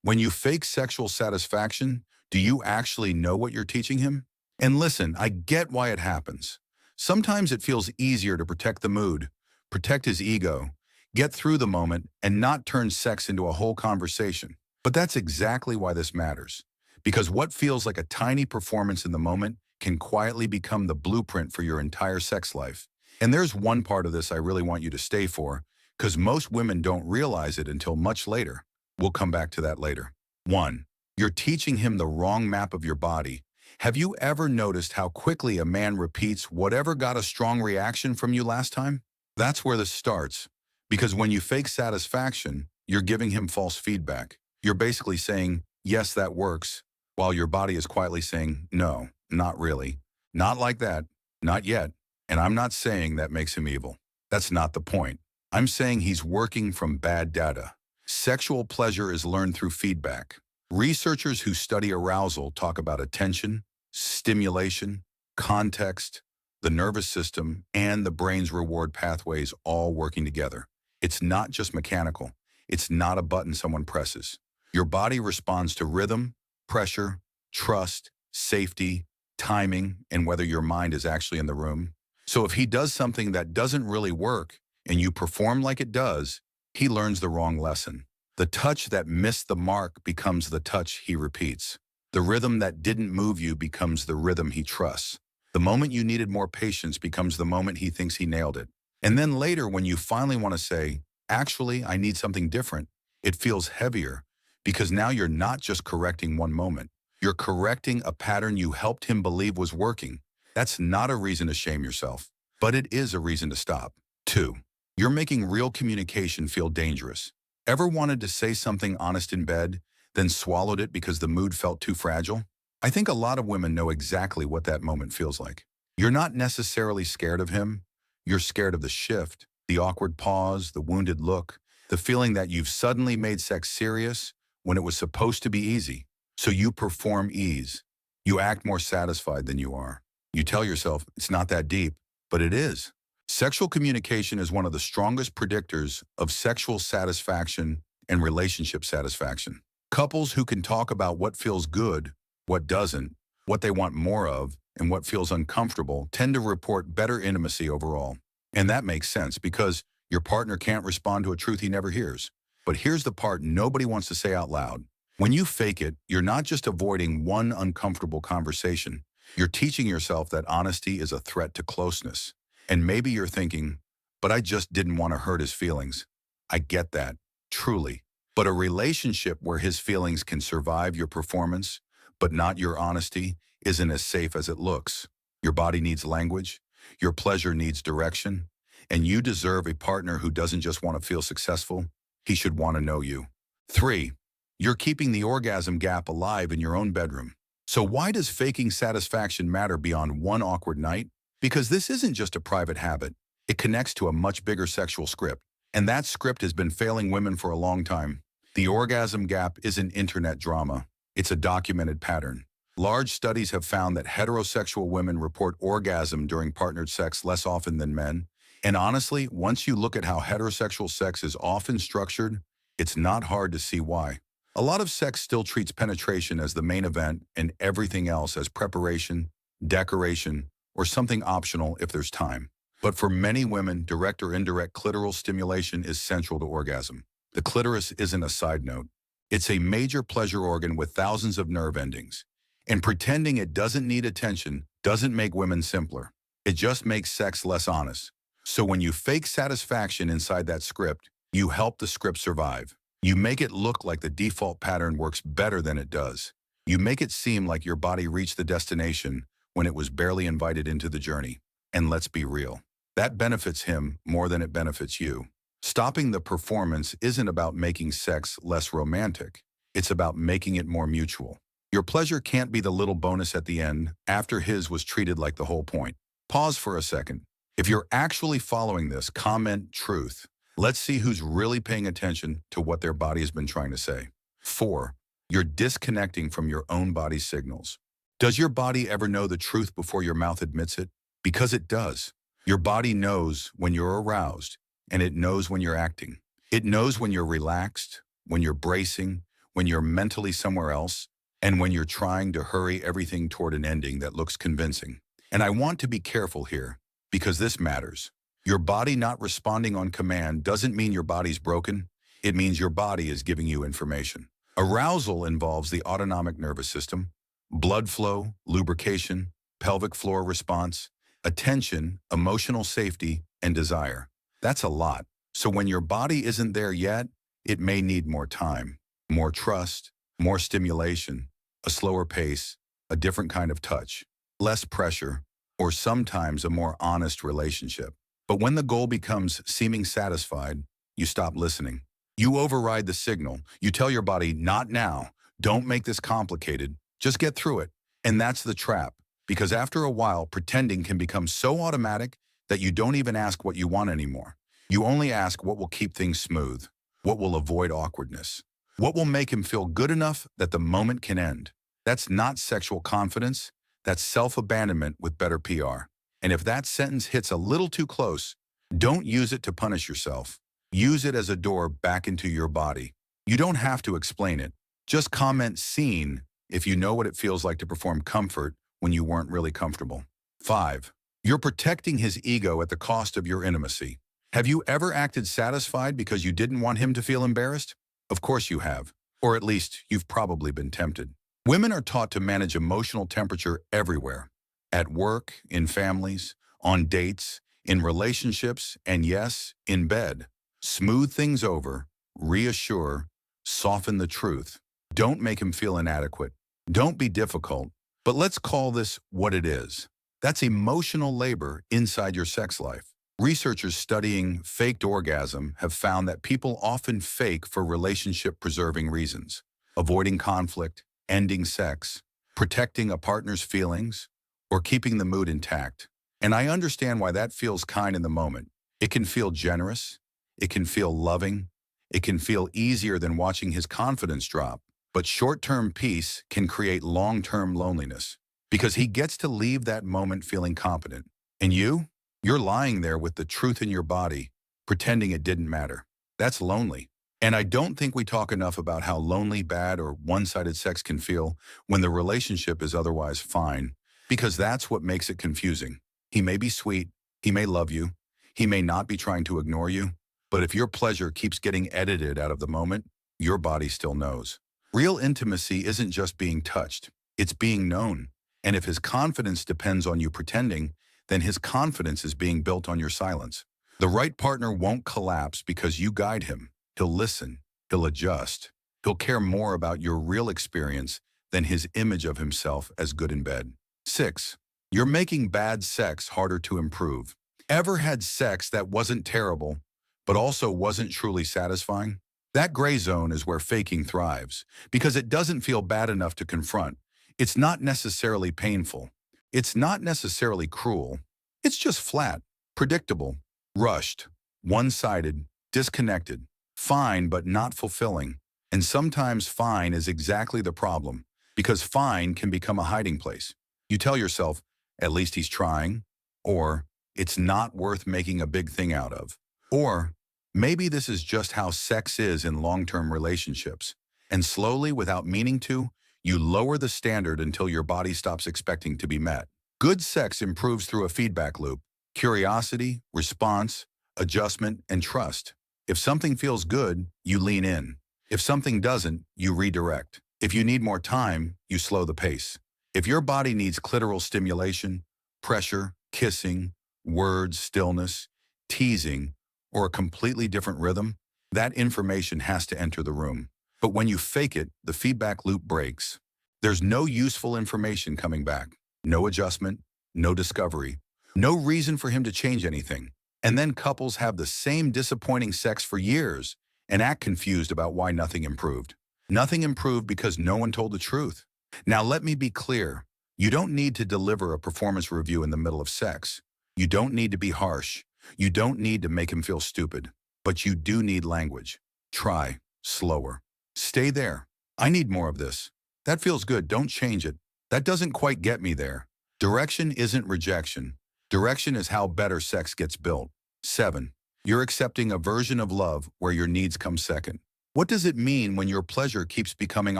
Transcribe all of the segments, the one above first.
When you fake sexual satisfaction, do you actually know what you're teaching him? And listen, I get why it happens. Sometimes it feels easier to protect the mood, protect his ego, get through the moment, and not turn sex into a whole conversation. But that's exactly why this matters. Because what feels like a tiny performance in the moment can quietly become the blueprint for your entire sex life. And there's one part of this I really want you to stay for, because most women don't realize it until much later. We'll come back to that later. 1. You're teaching him the wrong map of your body. Have you ever noticed how quickly a man repeats whatever got a strong reaction from you last time? That's where this starts. Because when you fake satisfaction, you're giving him false feedback. You're basically saying, yes, that works, while your body is quietly saying, no, not really. Not like that. Not yet. And I'm not saying that makes him evil. That's not the point. I'm saying he's working from bad data. Sexual pleasure is learned through feedback. Researchers who study arousal talk about attention, stimulation, context, the nervous system, and the brain's reward pathways all working together. It's not just mechanical. It's not a button someone presses. Your body responds to rhythm, pressure, trust, safety, timing, and whether your mind is actually in the room. So if he does something that doesn't really work and you perform like it does, he learns the wrong lesson. The touch that missed the mark becomes the touch he repeats. The rhythm that didn't move you becomes the rhythm he trusts. The moment you needed more patience becomes the moment he thinks he nailed it. And then later, when you finally want to say, actually, I need something different, it feels heavier because now you're not just correcting one moment. You're correcting a pattern you helped him believe was working. That's not a reason to shame yourself, but it is a reason to stop. 2. You're making real communication feel dangerous. Ever wanted to say something honest in bed, then swallowed it because the mood felt too fragile? I think a lot of women know exactly what that moment feels like. You're not necessarily scared of him. You're scared of the shift, the awkward pause, the wounded look, the feeling that you've suddenly made sex serious when it was supposed to be easy. So you perform ease. You act more satisfied than you are. You tell yourself it's not that deep, but it is. Sexual communication is one of the strongest predictors of sexual satisfaction and relationship satisfaction. Couples who can talk about what feels good, what doesn't, what they want more of, and what feels uncomfortable tend to report better intimacy overall. And that makes sense because your partner can't respond to a truth he never hears. But here's the part nobody wants to say out loud. When you fake it, you're not just avoiding one uncomfortable conversation. You're teaching yourself that honesty is a threat to closeness. And maybe you're thinking, but I just didn't want to hurt his feelings. I get that, truly. But a relationship where his feelings can survive your performance, but not your honesty, isn't as safe as it looks. Your body needs language, your pleasure needs direction, and you deserve a partner who doesn't just want to feel successful, he should want to know you. 3. You're keeping the orgasm gap alive in your own bedroom. So why does faking satisfaction matter beyond one awkward night? Because this isn't just a private habit. It connects to a much bigger sexual script. And that script has been failing women for a long time. The orgasm gap isn't internet drama. It's a documented pattern. Large studies have found that heterosexual women report orgasm during partnered sex less often than men. And honestly, once you look at how heterosexual sex is often structured, it's not hard to see why. A lot of sex still treats penetration as the main event and everything else as preparation, decoration, or something optional if there's time. But for many women, direct or indirect clitoral stimulation is central to orgasm. The clitoris isn't a side note. It's a major pleasure organ with thousands of nerve endings. And pretending it doesn't need attention doesn't make women simpler. It just makes sex less honest. So when you fake satisfaction inside that script, you help the script survive. You make it look like the default pattern works better than it does. You make it seem like your body reached the destination when it was barely invited into the journey. And let's be real. That benefits him more than it benefits you. Stopping the performance isn't about making sex less romantic. It's about making it more mutual. Your pleasure can't be the little bonus at the end after his was treated like the whole point. Pause for a second. If you're actually following this, comment truth. Let's see who's really paying attention to what their body has been trying to say. 4. You're disconnecting from your own body's signals. Does your body ever know the truth before your mouth admits it? Because it does. Your body knows when you're aroused, and it knows when you're acting. It knows when you're relaxed, when you're bracing, when you're mentally somewhere else, and when you're trying to hurry everything toward an ending that looks convincing. And I want to be careful here, because this matters. Your body not responding on command doesn't mean your body's broken. It means your body is giving you information. Arousal involves the autonomic nervous system, blood flow, lubrication, pelvic floor response, attention, emotional safety, and desire. That's a lot. So when your body isn't there yet, it may need more time, more trust, more stimulation, a slower pace, a different kind of touch, less pressure, or sometimes a more honest relationship. But when the goal becomes seeming satisfied, you stop listening. You override the signal. You tell your body, not now. Don't make this complicated. Just get through it. And that's the trap. Because after a while, pretending can become so automatic that you don't even ask what you want anymore. You only ask what will keep things smooth, what will avoid awkwardness, what will make him feel good enough that the moment can end. That's not sexual confidence. That's self-abandonment with better PR. And if that sentence hits a little too close, don't use it to punish yourself. Use it as a door back into your body. You don't have to explain it. Just comment "seen" if you know what it feels like to perform comfort when you weren't really comfortable. 5. You're protecting his ego at the cost of your intimacy. Have you ever acted satisfied because you didn't want him to feel embarrassed? Of course you have. Or at least you've probably been tempted. Women are taught to manage emotional temperature everywhere. At work, in families, on dates, in relationships, and yes, in bed. Smooth things over, reassure, soften the truth. Don't make him feel inadequate. Don't be difficult. But let's call this what it is. That's emotional labor inside your sex life. Researchers studying faked orgasm have found that people often fake for relationship-preserving reasons. Avoiding conflict, ending sex, protecting a partner's feelings, or keeping the mood intact. And I understand why that feels kind in the moment. It can feel generous. It can feel loving. It can feel easier than watching his confidence drop. But short-term peace can create long-term loneliness because he gets to leave that moment feeling competent. And you're lying there with the truth in your body, pretending it didn't matter. That's lonely. And I don't think we talk enough about how lonely, bad, or one-sided sex can feel when the relationship is otherwise fine, because that's what makes it confusing. He may be sweet. He may love you. He may not be trying to ignore you. But if your pleasure keeps getting edited out of the moment, your body still knows. Real intimacy isn't just being touched. It's being known. And if his confidence depends on you pretending, then his confidence is being built on your silence. The right partner won't collapse because you guide him. He'll listen. He'll adjust. He'll care more about your real experience than his image of himself as good in bed. 6. You're making bad sex harder to improve. Ever had sex that wasn't terrible, but also wasn't truly satisfying? That gray zone is where faking thrives, because it doesn't feel bad enough to confront. It's not necessarily painful. It's not necessarily cruel. It's just flat, predictable, rushed, one-sided, disconnected, fine but not fulfilling. And sometimes fine is exactly the problem, because fine can become a hiding place. You tell yourself, at least he's trying, or it's not worth making a big thing out of, or maybe this is just how sex is in long-term relationships. And slowly, without meaning to, you lower the standard until your body stops expecting to be met. Good sex improves through a feedback loop: curiosity, response, adjustment, and trust. If something feels good, you lean in. If something doesn't, you redirect. If you need more time, you slow the pace. If your body needs clitoral stimulation, pressure, kissing, words, stillness, teasing, or a completely different rhythm, that information has to enter the room. But when you fake it, the feedback loop breaks. There's no useful information coming back. No adjustment, no discovery, no reason for him to change anything. And then couples have the same disappointing sex for years and act confused about why nothing improved. Nothing improved because no one told the truth. Now let me be clear. You don't need to deliver a performance review in the middle of sex. You don't need to be harsh. You don't need to make him feel stupid. But you do need language. Try slower. Stay there. I need more of this. That feels good. Don't change it. That doesn't quite get me there. Direction isn't rejection. Direction is how better sex gets built. 7. You're accepting a version of love where your needs come second. What does it mean when your pleasure keeps becoming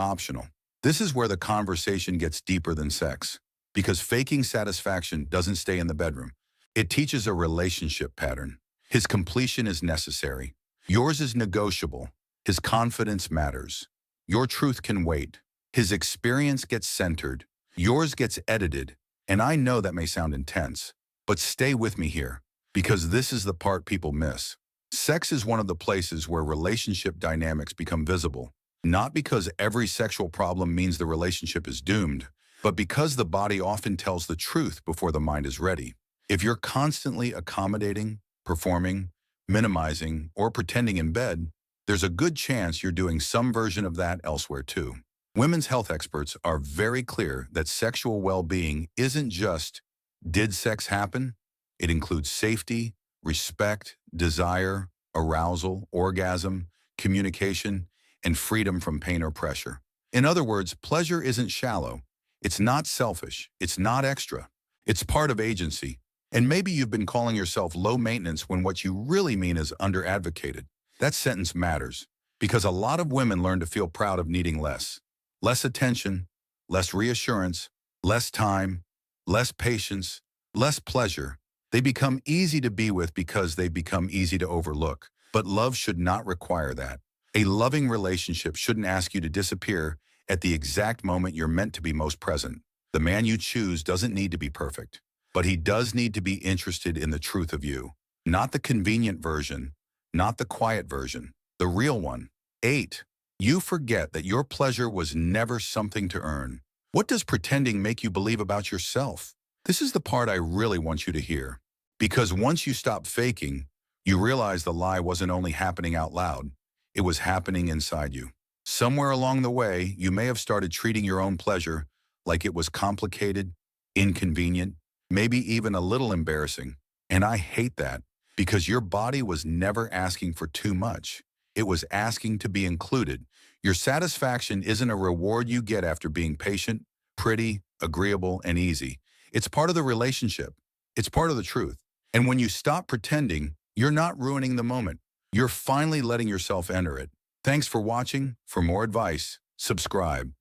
optional? This is where the conversation gets deeper than sex. Because faking satisfaction doesn't stay in the bedroom. It teaches a relationship pattern. His completion is necessary. Yours is negotiable. His confidence matters. Your truth can wait. His experience gets centered. Yours gets edited. And I know that may sound intense, but stay with me here, because this is the part people miss. Sex is one of the places where relationship dynamics become visible, not because every sexual problem means the relationship is doomed, but because the body often tells the truth before the mind is ready. If you're constantly accommodating, performing, minimizing, or pretending in bed, there's a good chance you're doing some version of that elsewhere too. Women's health experts are very clear that sexual well-being isn't just, did sex happen? It includes safety, respect, desire, arousal, orgasm, communication, and freedom from pain or pressure. In other words, pleasure isn't shallow. It's not selfish. It's not extra. It's part of agency. And maybe you've been calling yourself low maintenance when what you really mean is under-advocated. That sentence matters, because a lot of women learn to feel proud of needing less. Less attention, less reassurance, less time, less patience, less pleasure. They become easy to be with because they become easy to overlook. But love should not require that. A loving relationship shouldn't ask you to disappear at the exact moment you're meant to be most present. The man you choose doesn't need to be perfect, but he does need to be interested in the truth of you. Not the convenient version, not the quiet version, the real one. 8. You forget that your pleasure was never something to earn. What does pretending make you believe about yourself? This is the part I really want you to hear. Because once you stop faking, you realize the lie wasn't only happening out loud, it was happening inside you. Somewhere along the way, you may have started treating your own pleasure like it was complicated, inconvenient, maybe even a little embarrassing. And I hate that, because your body was never asking for too much. It was asking to be included. Your satisfaction isn't a reward you get after being patient, pretty, agreeable, and easy. It's part of the relationship. It's part of the truth. And when you stop pretending, you're not ruining the moment. You're finally letting yourself enter it. Thanks for watching. For more advice, subscribe.